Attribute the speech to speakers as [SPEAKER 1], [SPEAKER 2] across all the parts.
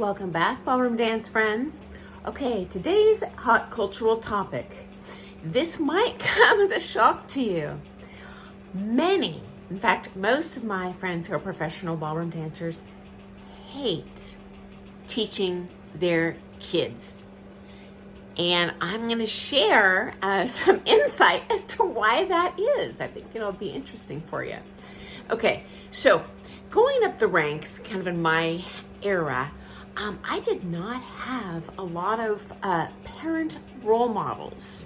[SPEAKER 1] Welcome back, ballroom dance friends. Okay, today's hot cultural topic. This might come as a shock to you. Many, in fact, most of my friends who are professional ballroom dancers hate teaching their kids. And I'm going to share some insight as to why that is. I think it'll be interesting for you. Okay, so going up the ranks, kind of in my era, I did not have a lot of parent role models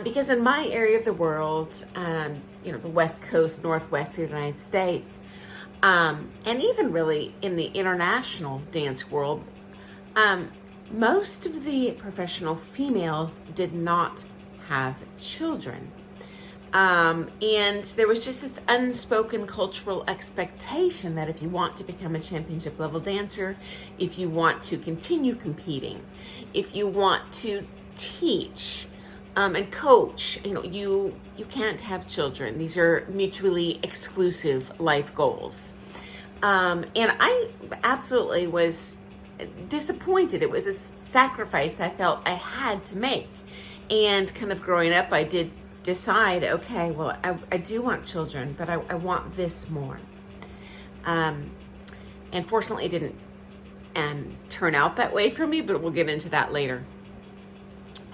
[SPEAKER 1] because in my area of the world, the West Coast, Northwest of the United States, and even really in the international dance world, most of the professional females did not have children. And there was just this unspoken cultural expectation that if you want to become a championship level dancer, if you want to continue competing, if you want to teach and coach, you can't have children. These are mutually exclusive life goals. And I absolutely was disappointed. It was a sacrifice I felt I had to make. And kind of growing up, I did decide, okay, well, I do want children, but I want this more. And fortunately, it didn't turn out that way for me, but we'll get into that later.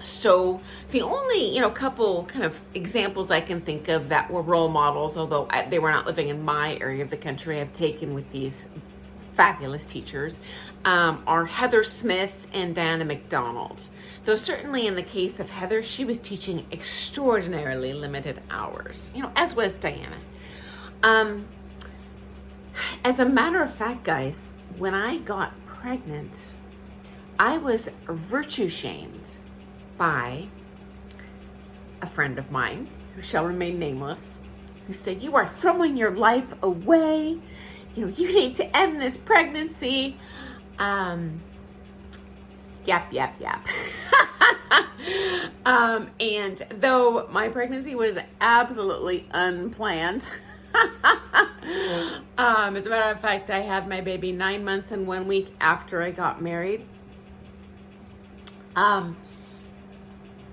[SPEAKER 1] So the only, couple kind of examples I can think of that were role models, although they were not living in my area of the country, I've taken with these fabulous teachers, are Heather Smith and Diana McDonald. Though certainly in the case of Heather, she was teaching extraordinarily limited hours, as was Diana. As a matter of fact, guys, when I got pregnant, I was virtue shamed by a friend of mine, who shall remain nameless, who said, "You are throwing your life away. You need to end this pregnancy." Yap. And though my pregnancy was absolutely unplanned, as a matter of fact, I had my baby 9 months and 1 week after I got married.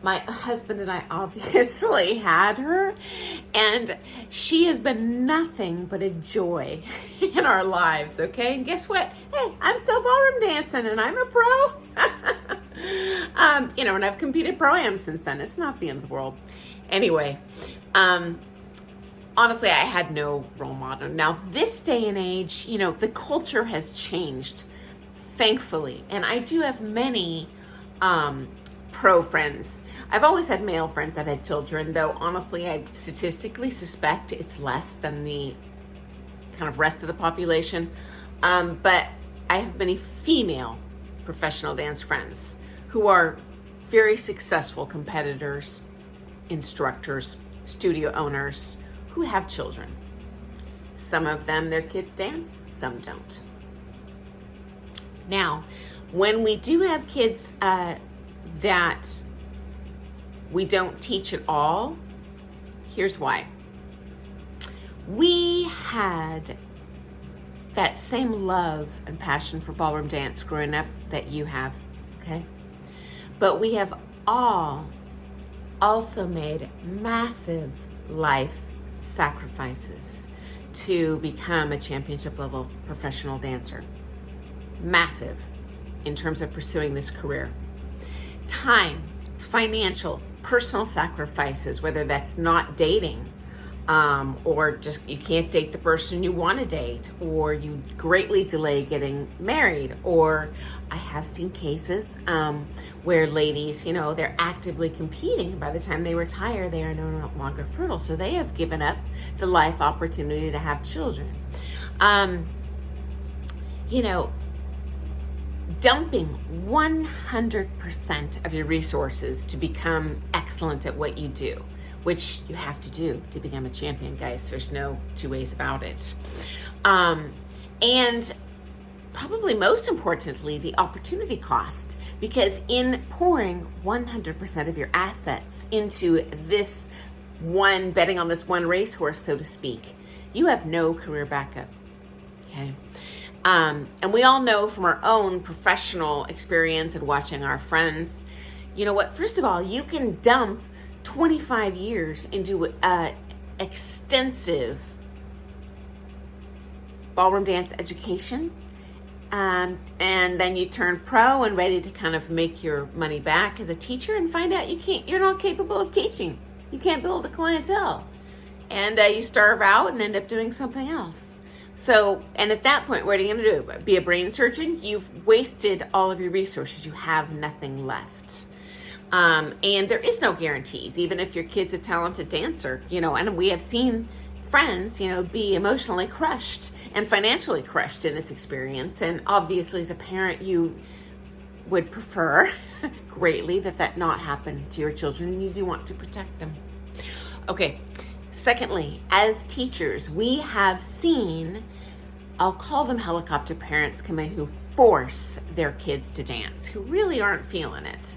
[SPEAKER 1] My husband and I obviously had her, and she has been nothing but a joy in our lives, okay? And guess what? Hey, I'm still ballroom dancing, and I'm a pro. And I've competed pro-am since then. It's not the end of the world. Anyway, honestly, I had no role model. Now, this day and age, the culture has changed, thankfully. And I do have many pro friends. I've always had male friends that had children, though honestly, I statistically suspect it's less than the kind of rest of the population. But I have many female professional dance friends who are very successful competitors, instructors, studio owners who have children. Some of them, their kids dance, some don't. Now, when we do have kids that we don't teach at all, here's why. We had that same love and passion for ballroom dance growing up that you have, okay? But we have all also made massive life sacrifices to become a championship level professional dancer. Massive in terms of pursuing this career. Time, financial, personal sacrifices, whether that's not dating, or just you can't date the person you want to date, or you greatly delay getting married, or I have seen cases where ladies, they're actively competing, and by the time they retire, they are no longer fertile, so they have given up the life opportunity to have children. Dumping 100% of your resources to become excellent at what you do, which you have to do to become a champion, guys. There's no two ways about it. And probably most importantly, the opportunity cost, because in pouring 100% of your assets into this one, betting on this one racehorse, so to speak, you have no career backup, okay? And we all know from our own professional experience and watching our friends, you know what, first of all, you can dump 25 years into extensive ballroom dance education, and then you turn pro and ready to kind of make your money back as a teacher and find out you're not capable of teaching. You can't build a clientele, and you starve out and end up doing something else. So, and at that point, what are you going to do? Be a brain surgeon? You've wasted all of your resources. You have nothing left. And there is no guarantees, even if your kid's a talented dancer, and we have seen friends, be emotionally crushed and financially crushed in this experience. And obviously, as a parent, you would prefer greatly that not happen to your children, and you do want to protect them. Okay. Secondly, as teachers, we have seen, I'll call them helicopter parents, come in who force their kids to dance, who really aren't feeling it.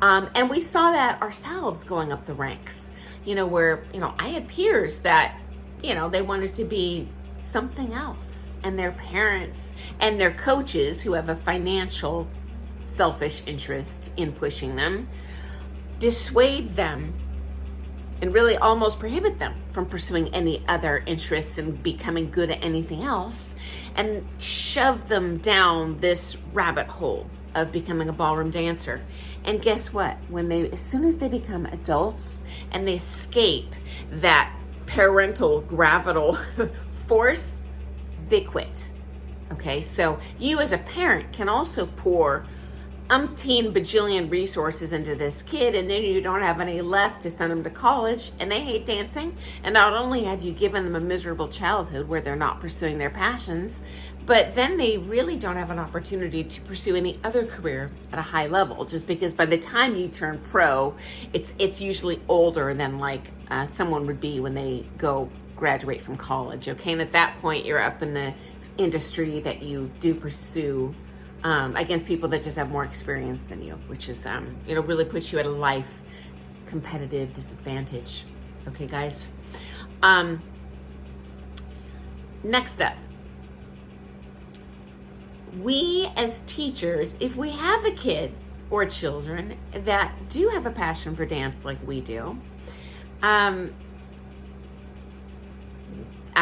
[SPEAKER 1] And we saw that ourselves going up the ranks, where, I had peers that, they wanted to be something else, and their parents and their coaches who have a financial selfish interest in pushing them dissuade them and really almost prohibit them from pursuing any other interests and becoming good at anything else, and shove them down this rabbit hole of becoming a ballroom dancer. And guess what? As soon as they become adults and they escape that parental gravital force, they quit. Okay, so you as a parent can also pour umpteen bajillion resources into this kid, and then you don't have any left to send them to college, and they hate dancing. And not only have you given them a miserable childhood where they're not pursuing their passions, but then they really don't have an opportunity to pursue any other career at a high level, just because by the time you turn pro, it's usually older than someone would be when they graduate from college. Okay, and at that point you're up in the industry that you do pursue against people that just have more experience than you, which is, really puts you at a life competitive disadvantage. Okay, guys. Next up, we as teachers, if we have a kid or children that do have a passion for dance like we do, I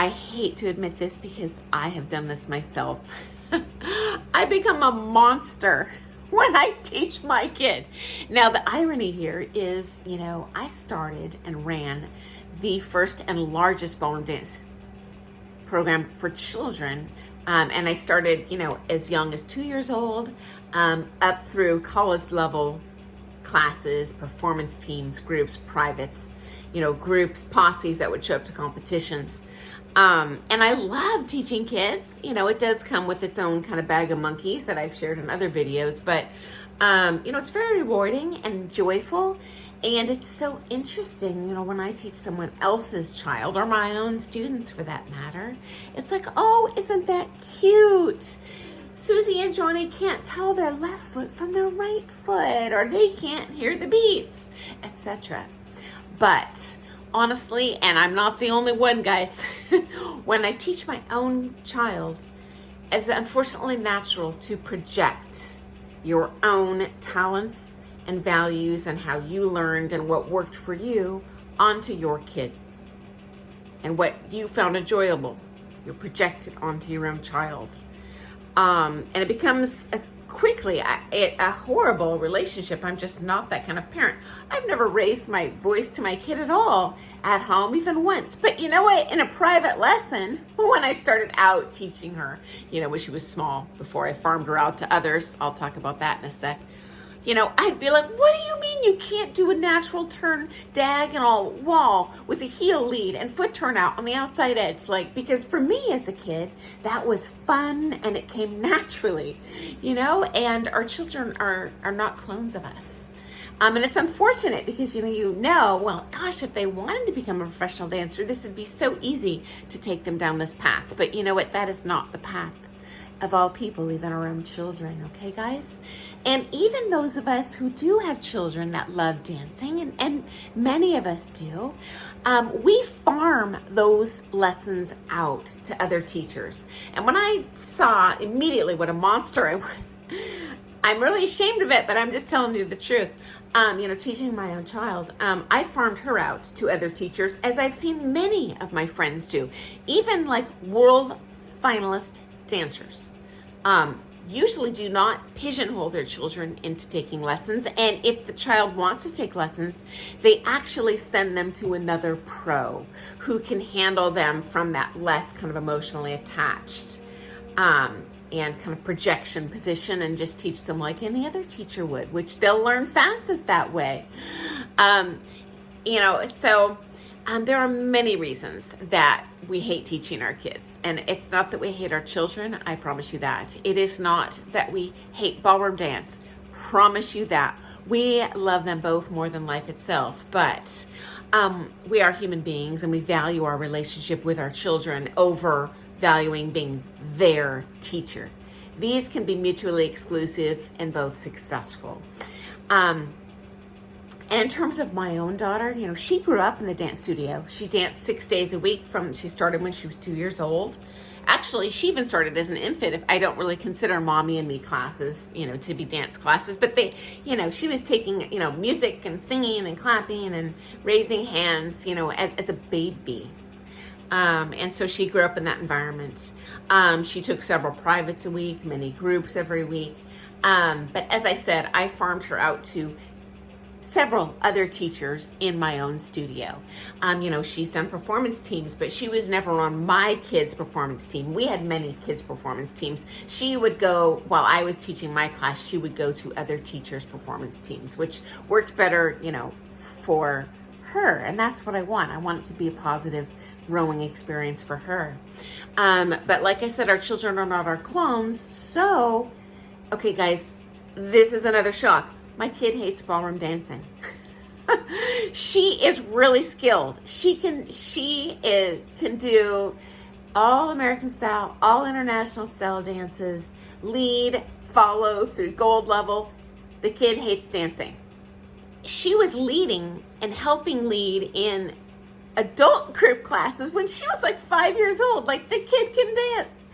[SPEAKER 1] hate to admit this because I have done this myself. I become a monster when I teach my kid. Now, the irony here is, I started and ran the first and largest ballroom dance program for children. And I started, as young as 2 years old, up through college level classes, performance teams, groups, privates, groups, posses that would show up to competitions. And I love teaching kids. It does come with its own kind of bag of monkeys that I've shared in other videos, but, it's very rewarding and joyful. And it's so interesting, when I teach someone else's child, or my own students for that matter, it's like, oh, isn't that cute? Susie and Johnny can't tell their left foot from their right foot, or they can't hear the beats, etc. But honestly, and I'm not the only one, guys, when I teach my own child, it's unfortunately natural to project your own talents and values and how you learned and what worked for you onto your kid. And what you found enjoyable, you project it onto your own child. And it becomes quickly a horrible relationship. I'm just not that kind of parent. I've never raised my voice to my kid at all at home, even once. But you know what? In a private lesson, when I started out teaching her, when she was small, before I farmed her out to others, I'll talk about that in a sec. I'd be like, what do you mean you can't do a natural turn diagonal wall with a heel lead and foot turn out on the outside edge? Because for me as a kid, that was fun and it came naturally, and our children are not clones of us. And it's unfortunate because, well, gosh, if they wanted to become a professional dancer, this would be so easy to take them down this path. But you know what? That is not the path. of all people, even our own children, okay, guys? And even those of us who do have children that love dancing, and many of us do, we farm those lessons out to other teachers. And when I saw immediately what a monster I was, I'm really ashamed of it, but I'm just telling you the truth. Teaching my own child, I farmed her out to other teachers, as I've seen many of my friends do, even like world finalist dancers. Usually do not pigeonhole their children into taking lessons, and if the child wants to take lessons, they actually send them to another pro who can handle them from that less kind of emotionally attached and kind of projection position, and just teach them like any other teacher would, which they'll learn fastest that way. There are many reasons that we hate teaching our kids. And it's not that we hate our children, I promise you that. It is not that we hate ballroom dance, promise you that. We love them both more than life itself, but we are human beings, and we value our relationship with our children over valuing being their teacher. These can be mutually exclusive and both successful. And in terms of my own daughter, she grew up in the dance studio. She danced 6 days a week she started when she was 2 years old. Actually, she even started as an infant, if I don't really consider mommy and me classes, to be dance classes. But she was taking, music and singing and clapping and raising hands, as a baby. And so she grew up in that environment. She took several privates a week, many groups every week. But as I said, I farmed her out to several other teachers in my own studio. She's done performance teams, but she was never on my kids' performance team. We had many kids' performance teams. She would go, while I was teaching my class, she would go to other teachers' performance teams, which worked better, for her. And that's what I want. I want it to be a positive growing experience for her. But like I said, our children are not our clones. So, okay, guys, this is another shock. My kid hates ballroom dancing. She is really skilled. She can do all American style, all international style dances, lead, follow through gold level. The kid hates dancing. She was leading and helping lead in adult group classes when she was like 5 years old. Like, the kid can dance.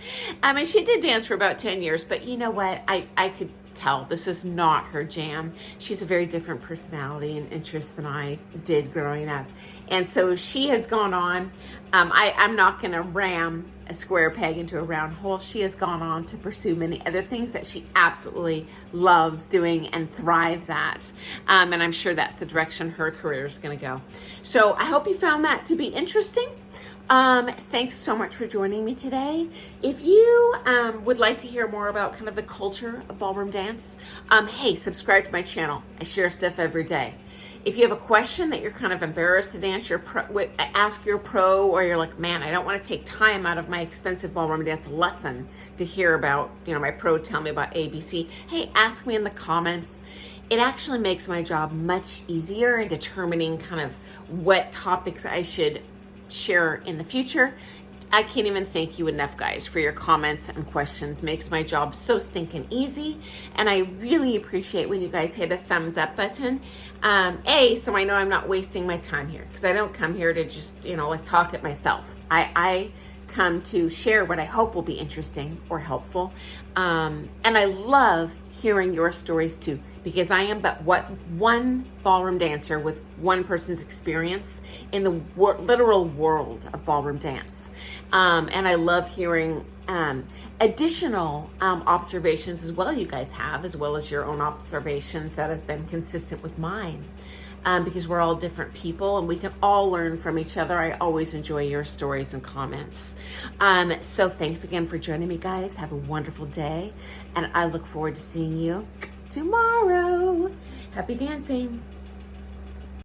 [SPEAKER 1] She did dance for about 10 years, but you know what? I could tell this is not her jam. She's a very different personality and interest than I did growing up. And so she has gone on. I'm not going to ram a square peg into a round hole. She has gone on to pursue many other things that she absolutely loves doing and thrives at. And I'm sure that's the direction her career is going to go. So I hope you found that to be interesting. Thanks so much for joining me today. If you would like to hear more about kind of the culture of ballroom dance, hey, subscribe to my channel. I share stuff every day. If you have a question that you're kind of embarrassed to dance, ask your pro, or you're like, man, I don't want to take time out of my expensive ballroom dance lesson to hear about, my pro tell me about ABC. Hey, ask me in the comments. It actually makes my job much easier in determining kind of what topics I should share in the future. I can't even thank you enough, guys, for your comments and questions. Makes my job so stinking easy. And I really appreciate when you guys hit a thumbs up button. So I know I'm not wasting my time here, because I don't come here to just, talk at myself. I come to share what I hope will be interesting or helpful. And I love hearing your stories too, because I am but one ballroom dancer with one person's experience in the literal world of ballroom dance. And I love hearing additional observations as well you guys have, as well as your own observations that have been consistent with mine. Because we're all different people and we can all learn from each other. I always enjoy your stories and comments. So thanks again for joining me, guys. Have a wonderful day, and I look forward to seeing you tomorrow. Happy dancing.